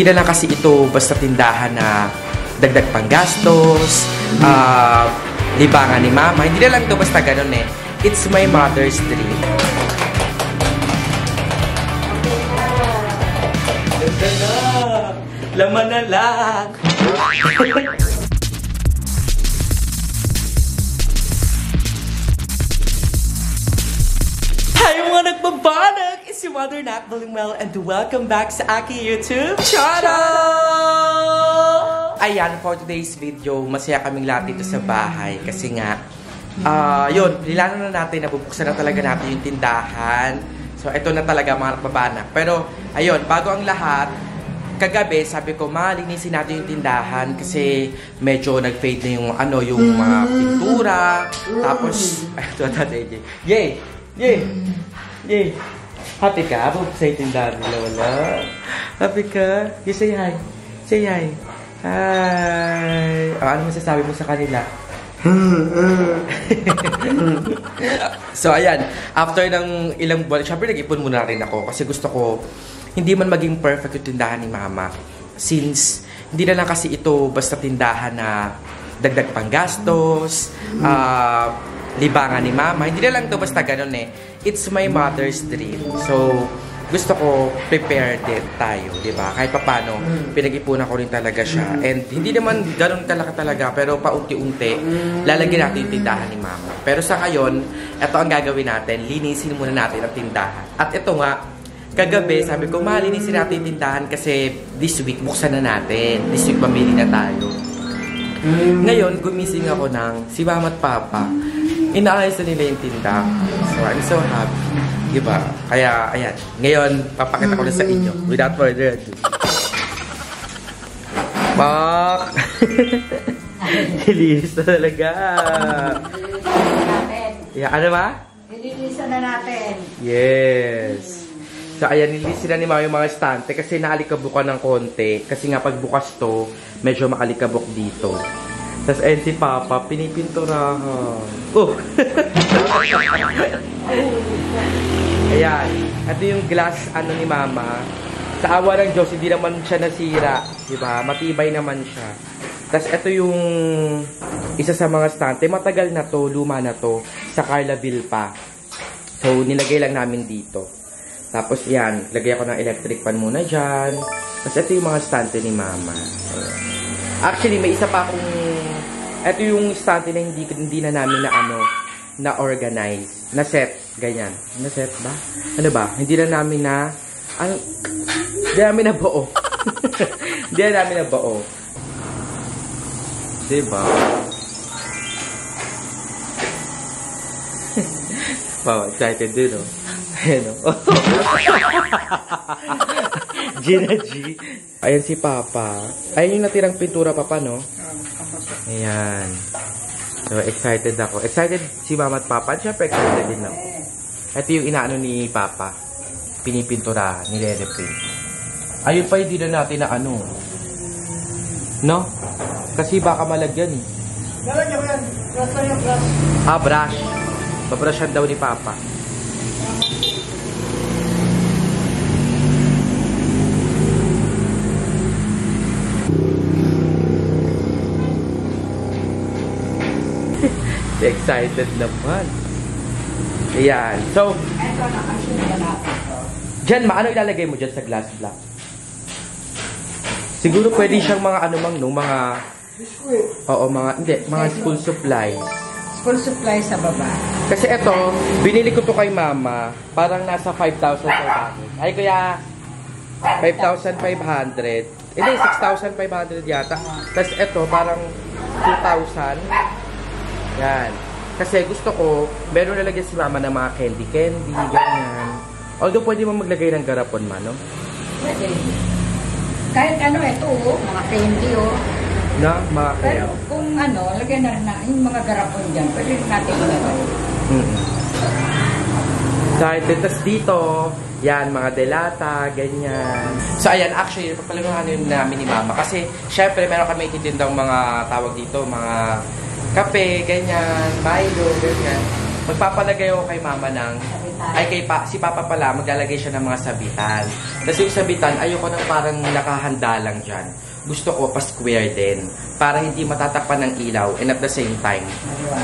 Di na lang kasi ito basta tindahan na dagdag panggastos, libangan ni mama. Hindi na lang ito basta ganun eh. It's my mother's dream. Ganda na! Laman na lang! Hi mga nagbabanag! It's your mother Nat Balingmel and welcome back sa aking YouTube channel! Ayan, for today's video, masaya kaming lahat dito sa bahay kasi nga, yun, nilano na natin, nabubuksan na talaga natin yung tindahan. So, ito na talaga mga nagbabanag. Pero, ayun, bago ang lahat, kagabi, sabi ko, linisin natin yung tindahan kasi medyo nag-fade na yung, yung mga pintura. Tapos, ito na tayo. Yay! Yay! Yay! Happy ka? Bubuksan yung tindahan nila, wala? Happy ka? You say hi. Say hi. Hi! Ano masasabi mo sa kanila? So, ayan. After ng ilang buwan, syempre nag-ipon muna rin ako kasi gusto ko hindi man maging perfect yung tindahan ni mama. Since hindi na lang kasi ito basta tindahan na dagdag panggastos, libangan ni mama. Hindi na lang ito basta ganun eh. It's my mother's dream. So, gusto ko prepare din tayo, di ba? Kahit papano, pinag-ipunan ko rin talaga siya. And hindi naman ganun kalaki talaga, pero paunti-unti, lalagyan natin yung tindahan ni mama. Pero sa ngayon, ito ang gagawin natin. Linisin muna natin ang tindahan. At ito nga, kagabi, sabi ko, linisin natin yung tindahan kasi this week, buksan na natin. This week, mamili na tayo. Ngayon, gumising ako ng si mama at papa. Inaayos na nila yung tindahan. So, I'm so happy. Diba? Kaya, ayan. Ngayon, papakita ko na sa inyo. Without further ado. Pak! Nilinis na talaga. Yeah, ano ba? Nililisan na natin. Yes. So, ayan, nililisin na ni Mama yung mga estante kasi naalikabukan ng konti. Kasi nga, pagbukas to, medyo makalikabok dito. Tapos, ayun si Papa, pinipinturahan. Oh! Ayan. Ito yung glass ni Mama. Sa awa ng Diyos, hindi naman siya nasira. Diba? Matibay naman siya. Tapos, ito yung isa sa mga stante. Matagal na to, luma na to. Sa Carlaville pa. So, nilagay lang namin dito. Tapos, yan. Lagay ako ng electric fan muna dyan. Tapos, ito yung mga stante ni Mama. Ayan. Actually, may isa pa akong... Ito yung stante na hindi na namin na organize. Na set. Ganyan. Na set ba? Ano ba? Hindi na namin na... Hindi namin na buo. Hindi na namin na buo. Diba? Wow, excited din, no? Ayan, no? Gina G. Ayan si Papa. Ayan yung natirang pintura, Papa, no? Ayan. So, excited ako. Excited si Mama at Papa. Siyempre, excited din ako. Ito yung inaano ni Papa. Pinipintura, nire-repaint. Ayun pa, hindi na natin na no? Kasi baka malagyan eh. Lalagyan mo yan. Brush lang yung brush. Brush. Babrushan daw ni Papa. Excited naman. Ayan. So, ito na kasi natin. dyan, ano ilalagay mo dyan sa glass block? Siguro pwede siyang mga mga... Oo, mga school supplies. School supplies sa baba. Kasi ito, binili ko to kay Mama. Parang nasa 5,500. Ay, kaya 5,500. Hindi, 6,500 yata. Tapos ito, parang 2,000. Yan. Kasi gusto ko, meron nalagyan si Mama ng mga candy, ganyan. Although, pwede mo maglagay ng garapon man, no? Pwede. Kahit ito, mga candy, Na, mga pero kung lagyan na rin na yung mga garapon dyan, pwede natin ilagay. Tapos dito, yan, mga delata, ganyan. So, ayan, actually, papalagaan yun namin ni Mama. Kasi, syempre, meron kami ititindang mga tawag dito, mga kape, ganyan, Milo, ganyan. magpapalagay ako kay mama ng, si papa pala, maglalagay siya ng mga sabitan. Tapos yung sabitan, ayoko nang parang nakahanda lang dyan. Gusto ko pa-square din, para hindi matatakpan ng ilaw, and at the same time,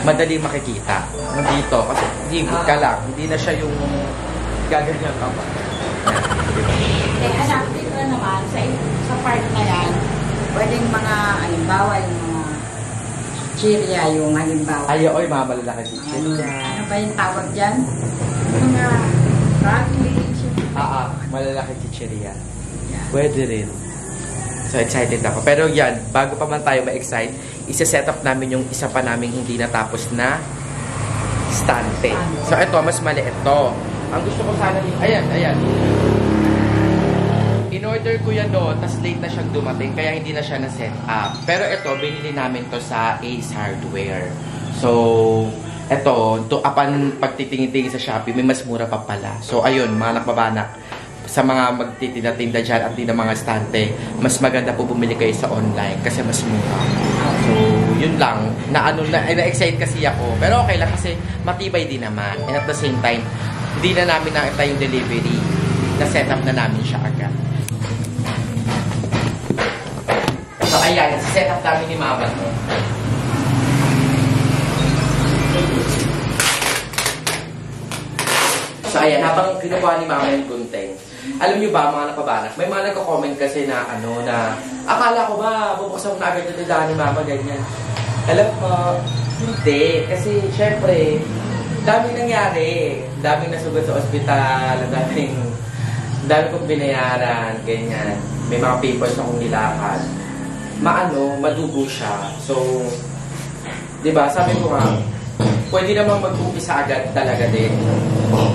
madali makikita. Dito, kasi higit ka lang, hindi na siya yung gaganyan ka pa. Anak, dito naman, sa part na yan, pwedeng mga, halimbawa, yung mga chichirya, yung halimbawa. Ay, oy, mga malalaki chichirya. Ano ba yung tawag dyan? Mga broccoli, Malalaki chichirya. Pwede rin. So, excited ako. Pero yan, bago pa man tayo ma-excite, isa-set up namin yung isa pa namin hindi natapos na stante. So, ito, mas maliit to. Ang gusto ko sana, ayan. In-order ko yan doon, tas late na siyang dumating, kaya hindi na siya na-set up. Pero ito, binili namin to sa Ace Hardware. So, ito, upon pagtitingin-tingin sa Shopee, may mas mura pa pala. So, ayun, mga nakbabanak, sa mga magtitinda-tinda dyan at di na mga stante, mas maganda po bumili kayo sa online kasi mas mura. So, yun lang. Na-excite kasi ako. Pero okay lang kasi matibay din naman. And at the same time, hindi na namin nakita yung delivery. Na-set up na namin siya agad. So, ayan. Set up namin ni Mama. So, ayan. Habang kinukuha ni Mama yung gunting, alam nyo ba, mga napabanak, may mga nagko-comment kasi na, akala ko ba, bubuksan mo na agad yung tindahan ni Mama, ganyan. Alam mo, hindi. Kasi, syempre, daming nangyari. Daming nasugat sa ospital, daming kong binayaran, ganyan. May mga papers na kong nilakad. Madugo siya. So, di ba, sabi ko nga, pwede naman mag-umpisa agad talaga din.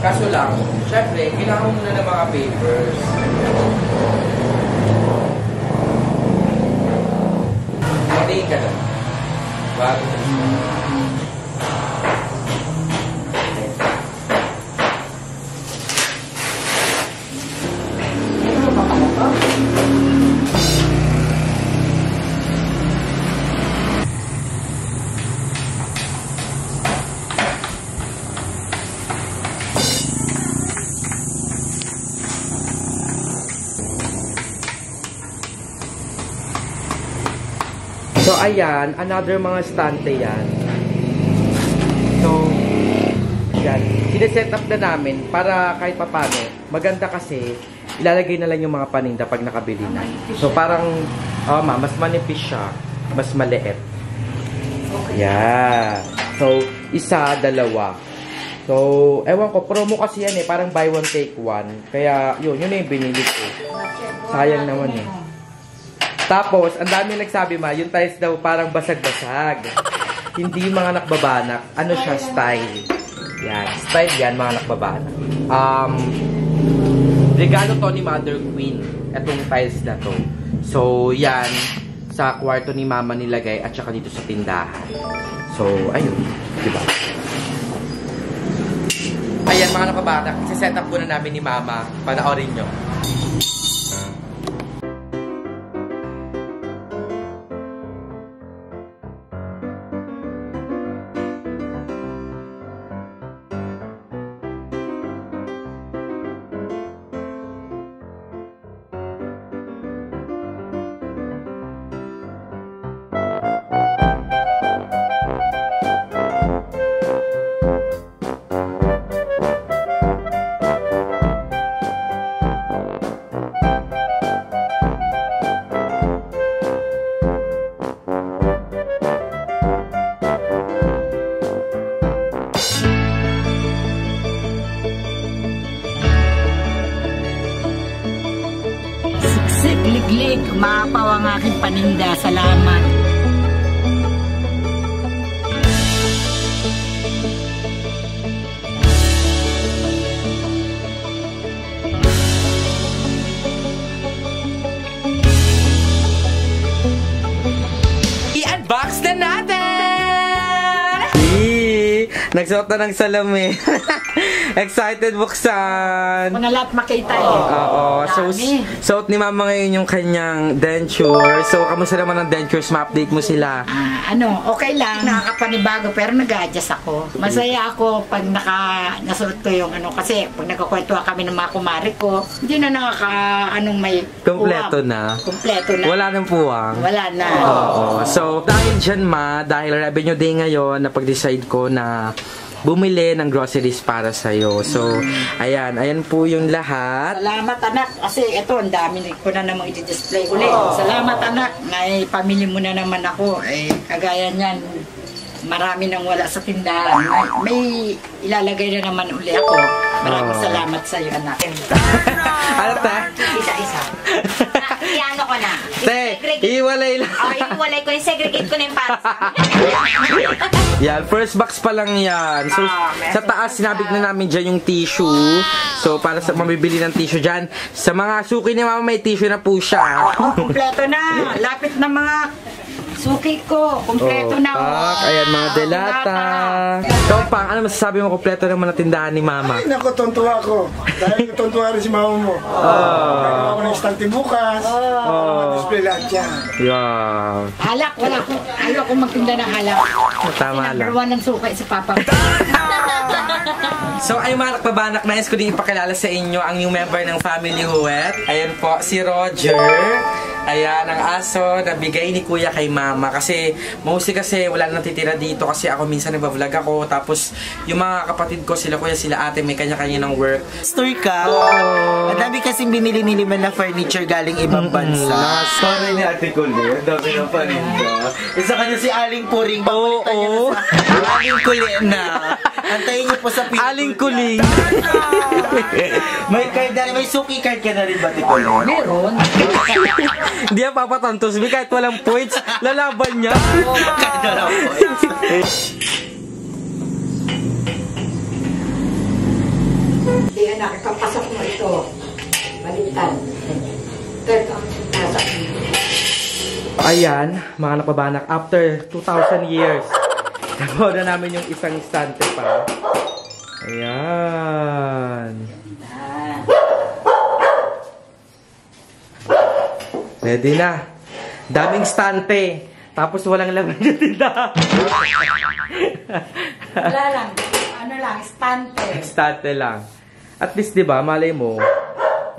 Kaso lang, syempre, kailangan mo na ng mga papers. Mag-take ka lang. Bago na siya. So, ayan, another mga stante yan. So, yan. Sineset up na namin para kahit papano. Maganda kasi, ilalagay na lang yung mga paninda pag nakabili na. So, parang, mas manipis siya. Mas maliit. Yan. So, isa, dalawa. So, ewan ko, promo kasi yan parang buy one, take one. Kaya, yun na yung binili ko. Sayang naman Tapos, ang dami nagsabi yung tiles daw parang basag-basag. Hindi mga nakbabanak. Ano siya, style. Yan. Style yan, mga nakbabanak. Regalo to ni Mother Queen. Itong tiles na to. So, yan. Sa kwarto ni Mama nilagay at saka dito sa tindahan. So, ayun. Diba? Ayan, mga nakbabanak. Isa-set up muna namin ni Mama. Panoorin nyo. Liglig, maapaw ang aking paninda. Salamat. I-unbox na natin! Nagsuot na ng salamin. Excited buksan. Kung na lahat makita eh. Oo. So, Dami. suot ni Mama ngayon yung kanyang denture. So, kamusta naman ang dentures? Ma-update mo sila. Okay lang. Nakakapanibago pero nag-a-adjust ako. Masaya ako pag nasuot ko yung kasi pag nagkakwentuhan kami ng mga kumari ko, hindi na may Kompleto puwang. na. Kompleto na. Wala nang puwang. Wala na. Oo. So, dahil dyan dahil revenue day ngayon, napag-decide ko na bumili ng groceries para sa'yo. So, ayan po yung lahat. Salamat anak. Kasi ito, ang dami ko na namang i-display ulit. Salamat anak. May pamili mo na naman ako. Kagaya niyan, marami nang wala sa tindahan. May ilalagay na naman uli ako. Maraming salamat sa iyo anak. Ano ta? Isa-isa. Iano ko na. Te, iwalay lang. Iwalay ko yung segregate ko na yung para sa Yan, first box pa lang yan. So, sa taas, sinabit na namin dyan yung tissue. So, para sa mabibili ng tissue dyan. Sa mga suki ni Mama, may tissue na po siya. Kompleto na. Lapit na mga suki ko. Kompleto na. Ayan, mga delata. Ikaw, Pang, ano masasabi mo kompleto naman na tindahan ni Mama? Ay, naku, tuntua ko. Dahil tuntua rin si mama mo. Nagawa ko ng istante bukas. Display lahat yan. Yeah. Halak, wala ko. Ayaw ko magtinda ng halak. Tama lang. Number 1 ng sukay si Papa. So, ay mga nakpabanak, nais ko din ipakilala sa inyo ang new member ng Family Huwet. Ayan po, si Roger. Ayan, ang aso na bigay ni Kuya kay Mama. Kasi, mostly kasi wala nang titira dito kasi ako minsan nagbablog ako. Tapos, yung mga kapatid ko, sila Kuya, sila Ate, may kanya-kanya ng work. Store ka? Ang dami kasing binili ni Liman na furniture galing ibang bansa. Sorry ni Ate Kulit. Ang dami ng paninda. Isa kanya si Aling Puring. Oo. Aling Kulit na. Antayin niyo po sa pinto. Aling Kuling. May card na rin. May suki card ka na rin ba, Tikulit? Meron. Hindi yan papatantos. Kahit walang points, lalaban niya. Card na lang po. Hindi anak, kapasok mo ito. Balitan. Ito ang pasok mo. Ayan, mga napabanak, after 2,000 years, nabawa na namin yung isang istante pa. Ayan. Ready na. Daming istante. Tapos walang laman yung tindahan. Wala lang. Ano lang, stante. Istante lang. At least, di ba, malay mo,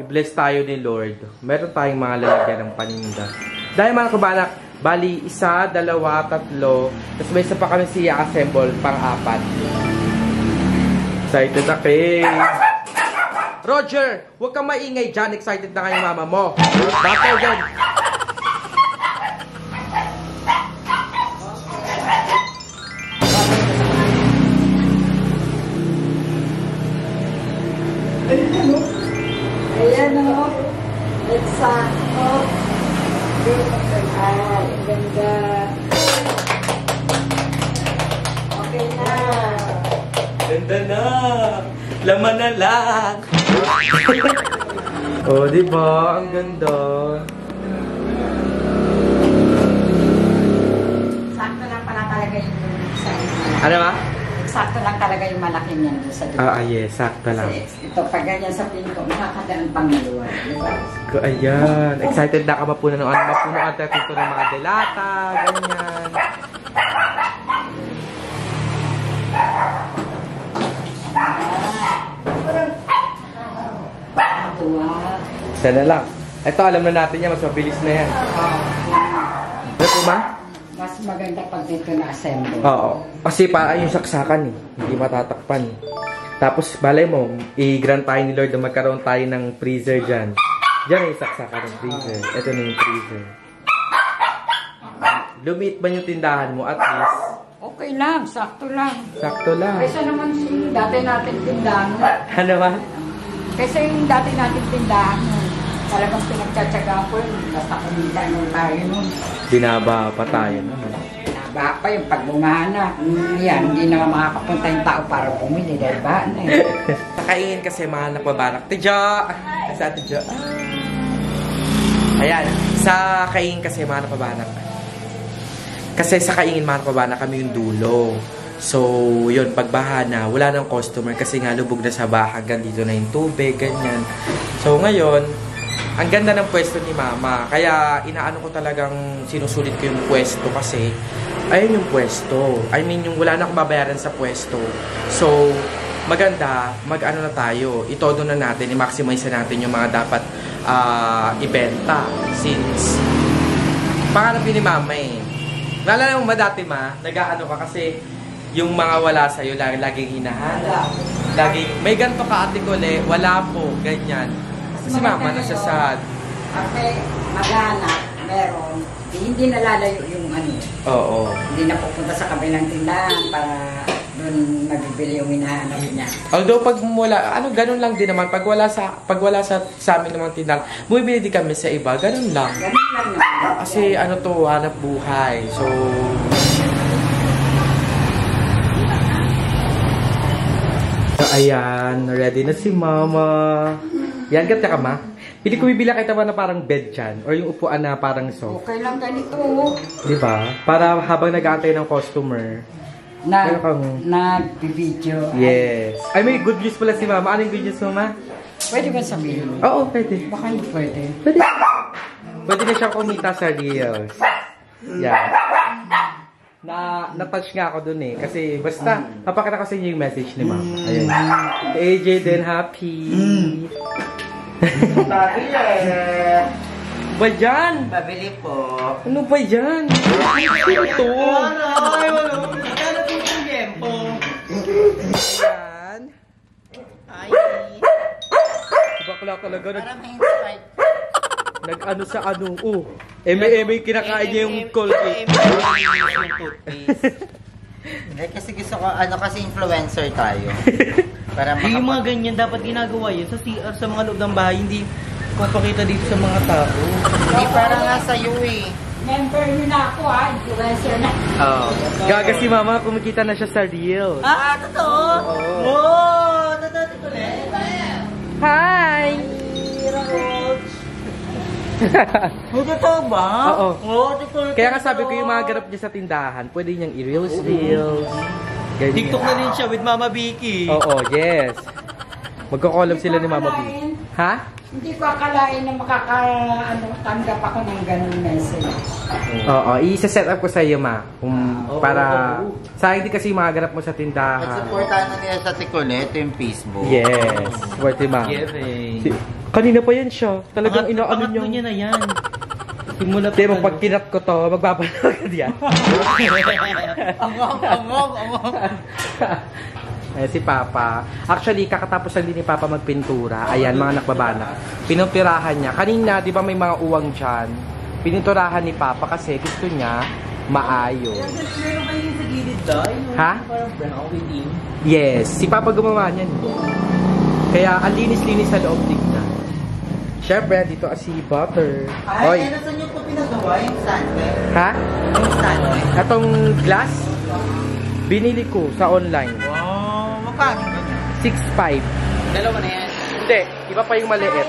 i-bless tayo ni Lord. Meron tayong mga lalagyan ng paninda. Dahil mga kabanak, bali, 1, 2, 3, tapos may isa pa kami siya assemble, pang-4. Excited na kay Roger, huwag kang maingay dyan. Excited na kayo mama mo. Bataw dyan. Ayan o. Eksakto. Ay, ganda. Okay na. Ganda na. Laman na lang. Oh, di ba? Ang ganda. Sakto lang pala talaga yung sa Ano ba? sakto lang talaga yung malaki niyan doon sa dulo. Yes, sakto lang. Kasi ito, pag ganyan sa pinto, makakadaan pang luwa. Diba? Ayan. Excited na ka mapunan ng ano. Mapunuan tayo dito ng mga delata. Ganyan. Tuwa. Sana lang. Ito, alam na natin yan. Mas mabilis na yan. Ano po ba? Mas maganda pag dito na-assemble. Oo. Kasi para yung saksakan eh. Hindi matatakpan eh. Tapos, balay mo, i-grant tayo ni Lord na magkaroon tayo ng freezer dyan. Diyan yung saksakan ng freezer. Ito na yung freezer. Lumiit ba yung tindahan mo at least? Okay lang, sakto lang. Sakto lang. Kaysa naman si dati natin tindahan. Ano ba? Kaysa yung dati natin tindahan. Talagang pinagtsatsaga ko yun. Basta kumita nung tayo nun. Binaba pa tayo naman. Naba pa yung pagbumana. Yan, hindi na makakapunta yung tao para bumili. Dahil ba na eh. Nakaingin kasi mga napabarak. Tidya! Sa tidya. Ayan. Sa kaingin kasi mga napabarak. Kasi sa kaingin mga napabarak kami yung dulo. So, yun, pagbaha na, wala nang customer kasi nga lubog na sa baha, hanggang dito na yung tubig, ganyan. So, ngayon, ang ganda ng pwesto ni Mama. Kaya, inaano ko talagang sinusulit ko yung pwesto kasi, ayun yung pwesto. I mean, yung wala na akong babayaran sa pwesto. So, maganda, mag-ano na tayo, itodo na natin, i-maximize na natin yung mga dapat ibenta. Since, pangarap ni Mama eh. Naalala mo ba dati nag-aano ka kasi, yung mga wala sa'yo, laging hinahanap. Laging, may ganito ka Ate Cole, wala po, ganyan. Kasi Mama, nasasad. Kasi maghanap, meron, hindi nalalayo yung ano. Oo. Hindi na pupunta sa kabilang tindahan para doon mabibili yung hinahanap niya. Although pag wala, ganun lang din naman. Pag wala sa amin namang tindahan, bumibili din kami sa iba, ganun lang. Ganun lang naman. Kasi ano to, hanap buhay. So, ayan, ready na si Mama. Yan, ganda ka, Ma? Pili ko bibila kita ba na parang bed dyan? Or yung upuan na parang soft? Okay lang ganito. Diba? Para habang nag-aantay ng customer. Nag-video. Yes. Ay, may good news pala si Mama. Ano yung good news mo, Ma? Pwede ba sabihin? Oo, pwede. Baka hindi pwede. Pwede. Pwede na siyang kumita sa deals. Yan. Na-touch nga ako dun eh. Kasi basta, napakita ko sa inyo yung message ni Mama. Ayun. AJ din happy. Ba dyan? Pabili po. Ano ba yan? Sino to? Ay, wala. Magkano po yung tempo? Ayan. Ay. Bakla talaga. Para ma-inspire. Nag-ano sa ano. Eme kinakain niya yung Colgate. Yung toothpaste. Eh, kasi gusto ko, kasi influencer tayo. Para Yung mga ganyan, dapat ginagawa yun sa CR, sa mga loob ng bahay, hindi papakita dito sa mga tao. Hindi para nga sa'yo eh. Member nyo na ako influencer na. Gaga si Mama, kumikita na siya sa Reels. Ah, totoo? Oo. Totoo ulit. Hi! Totoo ba? Oo. Oo, totoo. Kaya nga sabi ko yung mga ganap niya sa tindahan, pwede niyang i-reels. Ganyan. TikTok na din siya with Mama Vicky. Oo, yes. Magko-collab sila ni Mama B. Ha? Hindi ko akalain na tanggap ako ng ganun message. Oo, i-set up ko sa iyo, Ma. Para sa hindi kasi mga ganap mo sa tindahan. Nag-supportahan na nila sa Ticonet, yung Facebook. Yes. Worthy, Ma. Kanina pa yan siya. Talagang inaano niya. Pangatlo niya na yan. Simula pa. Pero pag kinat ko to, magbabalik agad yan. Angong. Si Papa. Actually, kakatapos lang din ni Papa magpintura. Ayan, mga nakbabana. Pinumpirahan niya. Kanina, di ba may mga uwang dyan? Pininturahan ni Papa kasi gusto niya maayos. Meron kayo yung sa gilid dahil. Ha? Parang brown with him. Yes. Si Papa gumawa niyan. Kaya, ang linis-linis sa loob tignan. Siyempre, dito si Butter. Ay, ano saan yung ito pinagawa? Yung sandwich? Ha? Yung sandwich? Atong glass? Binili ko sa online. Wow, magkano ba niya? 6.5. Dalawa na yan. Hindi, iba pa yung maliit.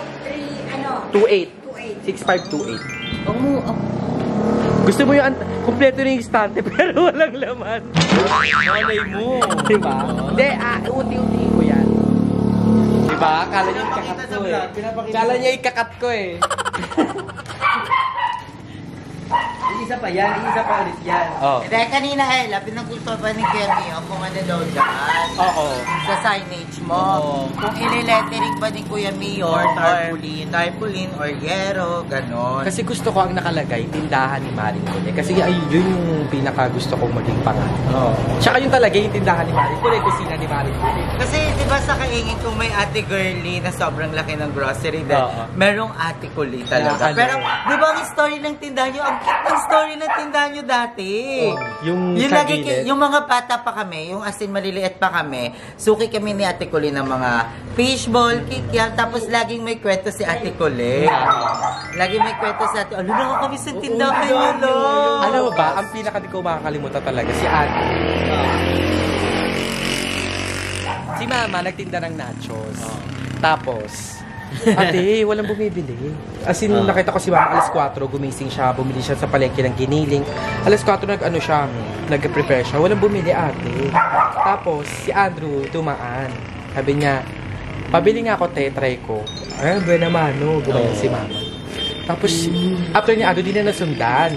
2.8. 6.5, 2.8. Gusto mo yung kompleto na yung estante pero walang laman. Malay mo. Diba? Hindi, uti-uti ko yan. Diba? Kala niya ikakat ko eh. Kala niya ikakat ko eh. Isa pa yan, isa pa ulit yan. Oh. Dahil kanina, Ella, pinag-uto pa ni Kermio kung ano daw dyan. Oo. Sa signage mo. Kung ililettering ba ni Kuya Mio or tarpaulin or yero, ganon. Kasi gusto ko ang nakalagay, tindahan ni Maring Cole. Kasi yun yung pinaka gusto kong maging pangalan. Oo. Tsaka yung talaga yung tindahan ni Maring Cole, kusina ni Maring Cole. Kasi di ba sa kaingin kung may Ate Girlie na sobrang laki ng grocery din, merong Ate Cole talaga. Ano? Pero di ba ang story ng tindahan nyo, ang story ng tindahan nyo dati. Yung sa Yung lagi, gilid. yung mga bata pa kami, yung asin maliliit pa kami, suki kami ni Ate Cole ng mga fishball, kikyam, tapos laging may kwento si Ate Cole. Laging may kwento si Ate, ano na kami sa tindahan nyo, lo? Alam mo ba, ang pinaka di ko makakalimutan talaga, si Ate. Si Mama nagtinda ng nachos. Tapos, Ate, walang bumibili. As in, nakita ko si Mama alas 4, gumising siya, bumili siya sa palengke ng giniling. Alas 4 nag-prepare siya. Walang bumili, ate. Tapos, si Andrew dumaan. Sabi niya, pabili nga ako, try ko. Ay, ba naman, no? Gumayon si Mama. Tapos, after ni Andrew, di na nasundan.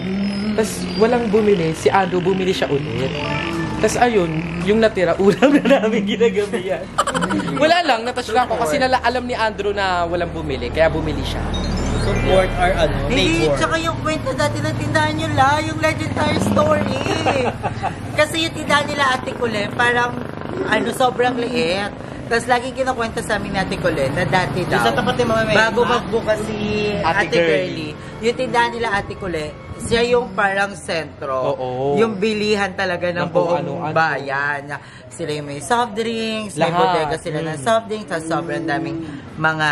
Tapos, walang bumili. Si Andrew, bumili siya ulit. Tapos, ayun, yung natira, ulam na namin ginagabihan. Wala lang, natouch lang ako. Kasi alam ni Andrew na walang bumili. Kaya bumili siya. Support our Hindi, neighbor. tsaka yung kwento dati ng tindahan nyo yung legendary story. Kasi yung tindahan nila Ate Colette, parang, sobrang liit. Tapos lagi kinukwento sa amin ni Ate Colette na dati daw, Sa tapat ni Mama May. bago magbukas si Ate Ate Girlie, yung tindahan nila Ate Colette, siya yung parang sentro. Oo. Yung bilihan talaga ng Ng kung buong ano-ano. bayan. Sila yung may soft drinks, may Lahat. bodega sila ng soft drinks, tapos sobrang daming mga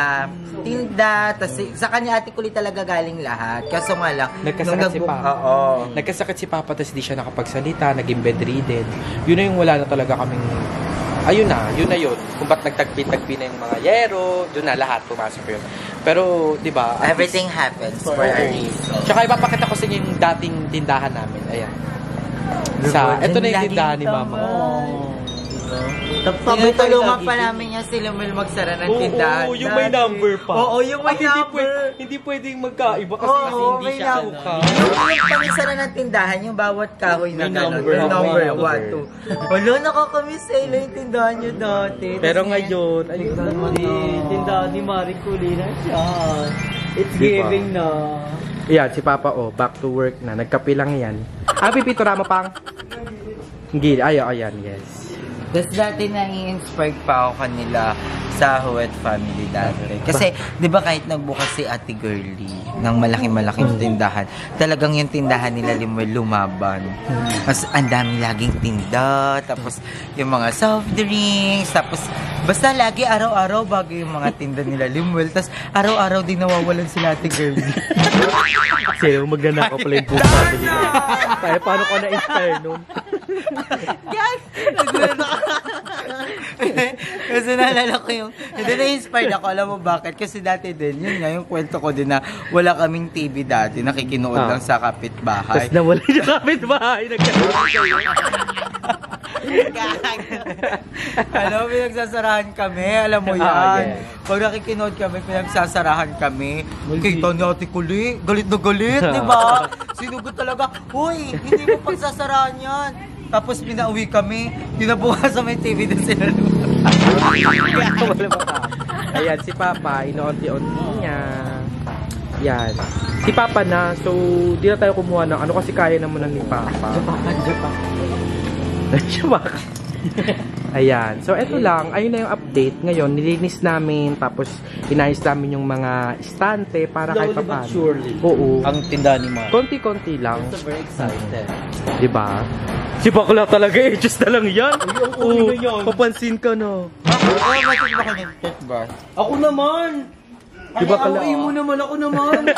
tinda. Tapos sa kanya Ate Colette talaga galing lahat. Kaso nga lang, Nagkasakit si Papa. Oo. Nagkasakit si Papa, tapos di siya nakapagsalita, naging bedridden. Yun na yung wala na talaga kaming... Ayun na yun. Kung ba't nagtagpi-tagpi na yung mga yero, doon na lahat pumasok yun. Pero, di ba? Everything happens for a reason. Tsaka ipapakita ko sa inyo yung dating tindahan namin. Ayan. Ito na yung tindahan ni Mama. Tinutulungan pa namin yan si Lumel magsara ng tindahan. Oo, yung may number pa. Oo, yung may number. Hindi pwedeng magkaiba kasi hindi may siya number. suka. Yung pagsara ng tindahan, yung bawat kahoy na May gano'n. number. Yung number, May number. 1, 2. Wala, nakakamiss sa ilo yung tindahan nyo dati. Pero Tas ngayon, ayun na naman na. Tindahan ni Marie Colina siya. It's Diba? giving na. Ayan, si Papa, back to work na. Nagkape lang yan. Pipitura mo pang? Hindi, ayan, yes. Tapos dati nai-inspired pa ako kanila sa Huwet Family dati. Kasi, di ba kahit nagbukas si Ate Girlie ng malaking-malaking tindahan, talagang yung tindahan nila lumaban. Tapos, ang dami laging tinda, tapos yung mga soft drinks, tapos basta lagi araw-araw bago yung mga tinda nila Limuel. Tapos, araw-araw din nawawalan sila Ate Girlie. Sino magnanakaw pala yung buong family. Kaya paano ko na-inspire nun? Yan! Kasi naalala ko yung, hindi na-inspired ako, alam mo bakit? Kasi dati din, yun nga, yung kwento ko din na wala kaming TV dati, nakikinood lang sa kapitbahay. Tapos nawala yung kapitbahay. Nagkakaroon kayo. Alam mo, pinagsasarahan kami, alam mo yan. Yeah. Pag nakikinood kami, pinagsasarahan kami. Kita ni Ate Kuli, galit na galit, di ba? Sinugot talaga, huy, hindi mo pagsasarahan yan. Tapos pinauwi kami, dinabukas sa may TV na sila. Ayan, si Papa, inoonti-onti niya. Yan. Si Papa na, so di na tayo kumuha ng ano kasi kaya naman ni Papa. Japak. Ayan. So, eto lang. Ayun na yung update. Ngayon, nilinis namin. Tapos, inayos namin yung mga estante para kahit Slowly but paano. surely. Oo. Ang tindahan ni Marie. Konti-konti lang. I'm so very excited. Diba? Si Bakla talaga eh. Just na lang yan. Oo, na yan. Papansin ka no. Ako naman! Di ba kala? Ay, mo naman, ako naman!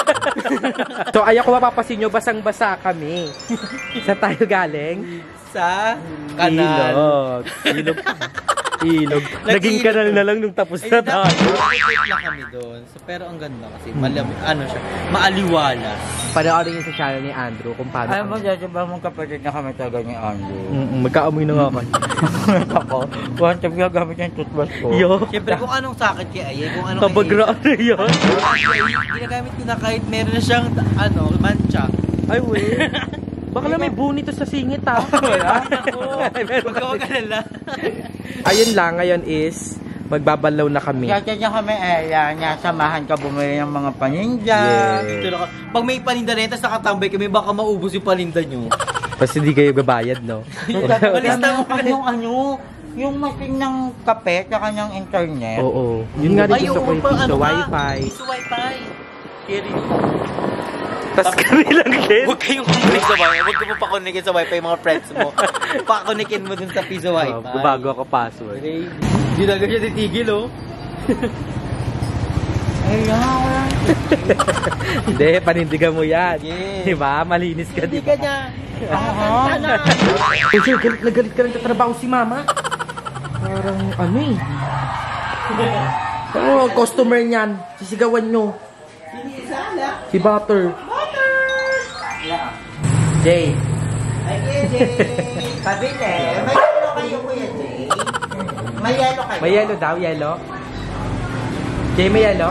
So, ayaw ko mapapasin nyo. Basang-basa kami. Saan tayo galing? Sa Ilog. Ilog. Naging kanal na lang nung tapos na tayo. Nakikita lang kami doon. So, pero ang ganda kasi, maaliwalas. Panoorin nyo sa channel ni Andrew kung paano. Ay, magdadaba mong kapatid na kami talaga ni Andrew. Magkaamoy na nga kayo. Ako, one time gagamit yung toothbrush ko. Yo. Siyempre, kung anong sakit kay Aye, kung anong Kabagraan na yan. ginagamit ko na kahit meron na siyang, mancha. Ay, wait. Baka lang may bunito sa singit ha. Wala. Huwag ka mag-alala. Ayun lang, ngayon is magbabalaw na kami. Kaya niya kami, samahan ka bumili ng mga paninda. Dito na pag may paninda rin, tapos nakatambay kami, baka maubos yung paninda nyo. Kasi hindi kayo babayad, no? Malista mo kami yung machine ng kape, tsaka ng internet. Oo. Yun nga rin gusto ko yung piso wifi. Piso wifi. Sharing. Tapos kami lang din. Huwag kayong connect sa wifi. Huwag ka pa pa-connectin sa wifi mga friends mo. Pa-connectin mo dun sa piso wifi. Bago ako password. Okay. Hindi na siya titigil, oh. Ayan. Hindi, panindigan mo yan. Yes. Diba? Malinis ka Hindi din. ka niya. Oh, sir, galit na galit ka lang sa trabaho si Mama. Parang ano eh. Oo, customer niyan. Sisigawan nyo. Si Butter. Jay. Ay, Jay. Pabili. May yelo kayo, Kuya Jay. May yelo kayo. May yelo daw, yelo. Jay, may yelo?